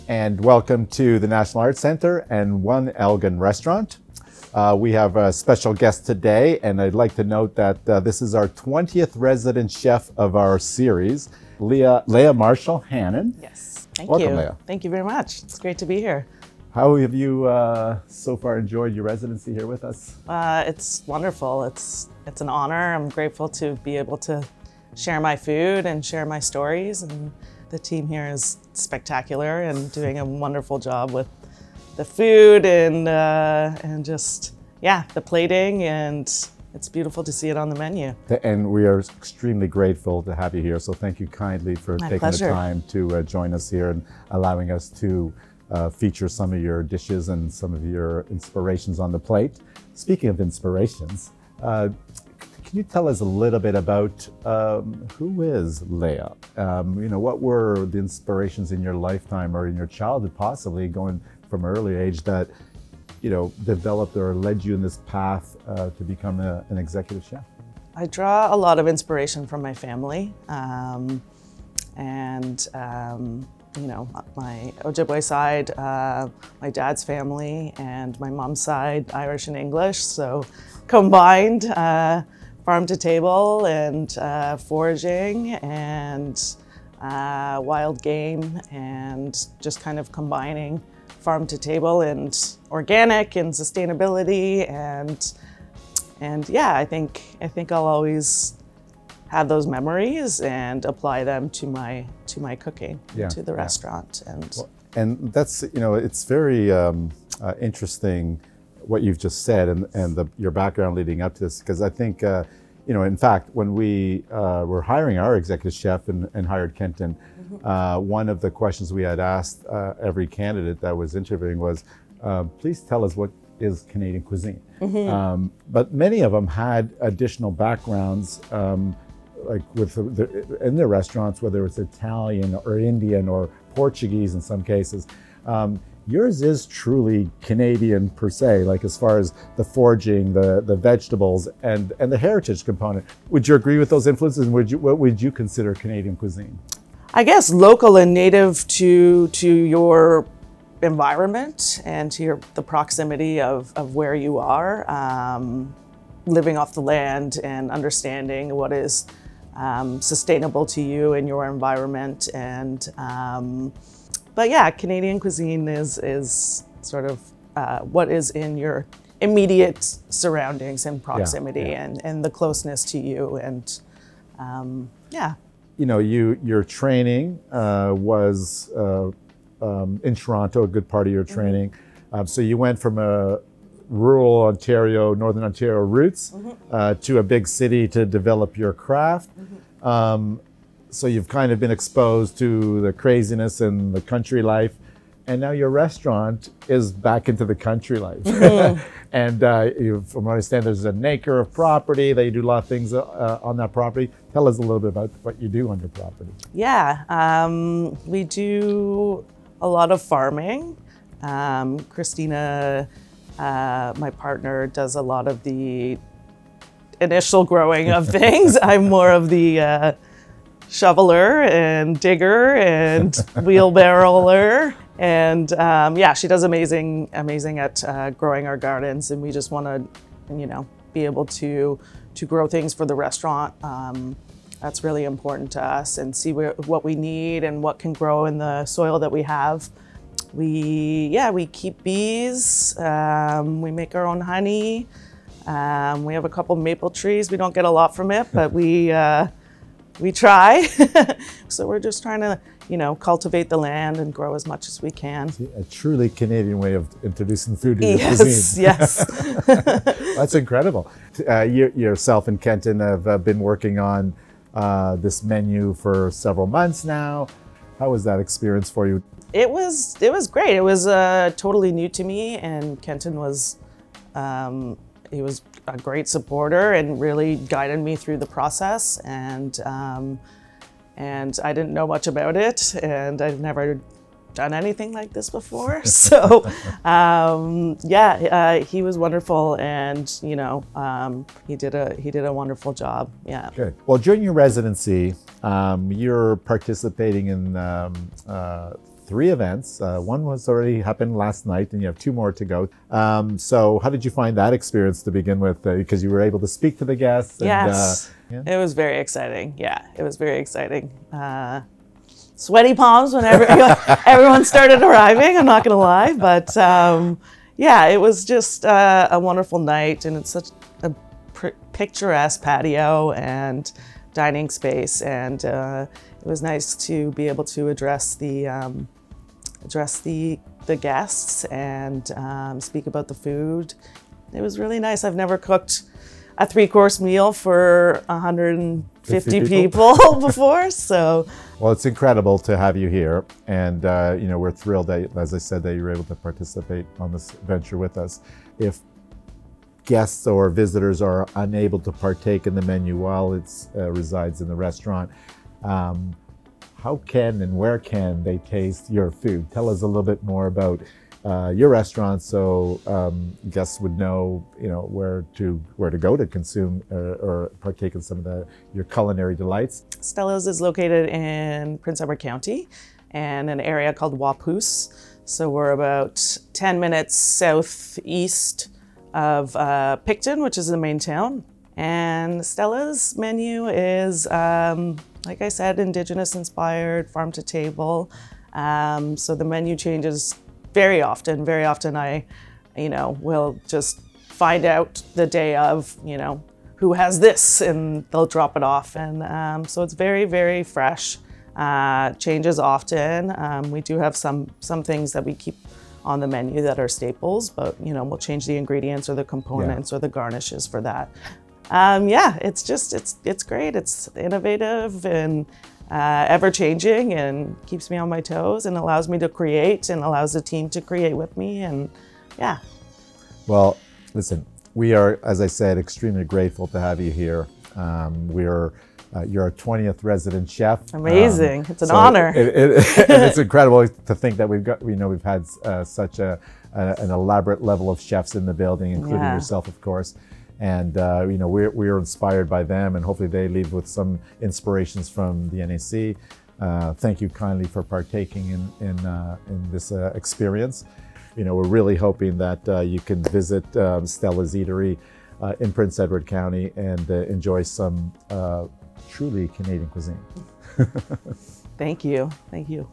And welcome to the National Arts Center and One Elgin Restaurant. We have a special guest today, and I'd like to note that this is our 20th resident chef of our series, Leah Marshall-Hannon. Yes, thank Welcome, you. Leah. Thank you very much. It's great to be here. How have you so far enjoyed your residency here with us? It's wonderful. It's an honor. I'm grateful to be able to share my food and share my stories, and the team here is spectacular and doing a wonderful job with the food and just, yeah, the plating, and it's beautiful to see it on the menu. And we are extremely grateful to have you here. So thank you kindly for taking pleasure. the time to join us here and allowing us to feature some of your dishes and some of your inspirations on the plate. Speaking of inspirations, can you tell us a little bit about who is Leah? What were the inspirations in your lifetime or in your childhood, possibly going from an early age, that developed or led you in this path to become an executive chef? I draw a lot of inspiration from my family, my Ojibwe side, my dad's family, and my mom's side, Irish and English. So combined, farm to table and foraging and wild game, and just kind of combining farm to table and organic and sustainability, and yeah, I think I'll always have those memories and apply them to my cooking, to the restaurant. And that's, it's very interesting what you've just said, and your background leading up to this, because I think in fact, when we were hiring our executive chef and hired Kenton, one of the questions we had asked every candidate that was interviewing was, please tell us what is Canadian cuisine. But many of them had additional backgrounds, like in their restaurants, whether it's Italian or Indian or Portuguese in some cases. Yours is truly Canadian per se, like as far as the foraging, the vegetables, and the heritage component. Would you agree with those influences? And what would you consider Canadian cuisine? I guess local and native to your environment and to the proximity of where you are, living off the land and understanding what is sustainable to you and your environment. But yeah, Canadian cuisine is sort of what is in your immediate surroundings and proximity, and the closeness to you, and yeah. Your training was in Toronto, a good part of your training. So you went from a rural Ontario, Northern Ontario roots to a big city to develop your craft. So you've kind of been exposed to the craziness and the country life, and now your restaurant is back into the country life. And from what I understand, there's an acre of property that you do a lot of things on that property. Tell us a little bit about what you do on your property. Yeah, we do a lot of farming. Christina, my partner, does a lot of the initial growing of things. I'm more of the shoveler and digger and wheelbarrower, and yeah, she does amazing at growing our gardens, and we just want to be able to grow things for the restaurant. That's really important to us, and see what we need and what can grow in the soil that we have. We keep bees, we make our own honey, we have a couple maple trees. We don't get a lot from it, but we try. So we're just trying to, cultivate the land and grow as much as we can. A truly Canadian way of introducing food to your cuisine. Yes. That's incredible. Yourself and Kenton have been working on this menu for several months now. How was that experience for you? It was great. It was totally new to me, and Kenton was he was a great supporter and really guided me through the process. And I didn't know much about it, and I've never done anything like this before. So he was wonderful, and he did a wonderful job. Yeah. Good. Well, during your residency, you're participating in 3 events. One was already happened last night, and you have 2 more to go. So how did you find that experience to begin with? Because you were able to speak to the guests. And, yes, it was very exciting. Yeah, it was very exciting. Sweaty palms whenever everyone started arriving, I'm not going to lie. But it was just a wonderful night, and it's such a picturesque patio and dining space. And it was nice to be able to address the guests and speak about the food. It was really nice. I've never cooked a 3-course meal for 150 people before, so. Well, it's incredible to have you here, and we're thrilled that, as I said, that you were able to participate on this venture with us. If guests or visitors are unable to partake in the menu while it resides in the restaurant, how can and where can they taste your food? Tell us a little bit more about your restaurant, so guests would know, where to go to consume or partake in some of your culinary delights. Stella's is located in Prince Edward County, and an area called Wapoos. So we're about 10 minutes southeast of Picton, which is the main town. And Stella's menu is, like I said, Indigenous inspired, farm to table. So the menu changes very often. Very often I, will just find out the day of, who has this, and they'll drop it off. And so it's very, very fresh. Changes often. We do have some things that we keep on the menu that are staples, but we'll change the ingredients or the components or the garnishes for that. It's great. It's innovative and ever-changing, and keeps me on my toes, and allows me to create, and allows the team to create with me. And yeah. Well, listen, we are, as I said, extremely grateful to have you here. You're our 20th resident chef. Amazing. It's an honor. It's incredible to think that we've had such an elaborate level of chefs in the building, including yourself, of course. And we're inspired by them, and hopefully they leave with some inspirations from the NAC. Thank you kindly for partaking in this experience. We're really hoping that you can visit Stella's Eatery in Prince Edward County and enjoy some truly Canadian cuisine. Thank you. Thank you.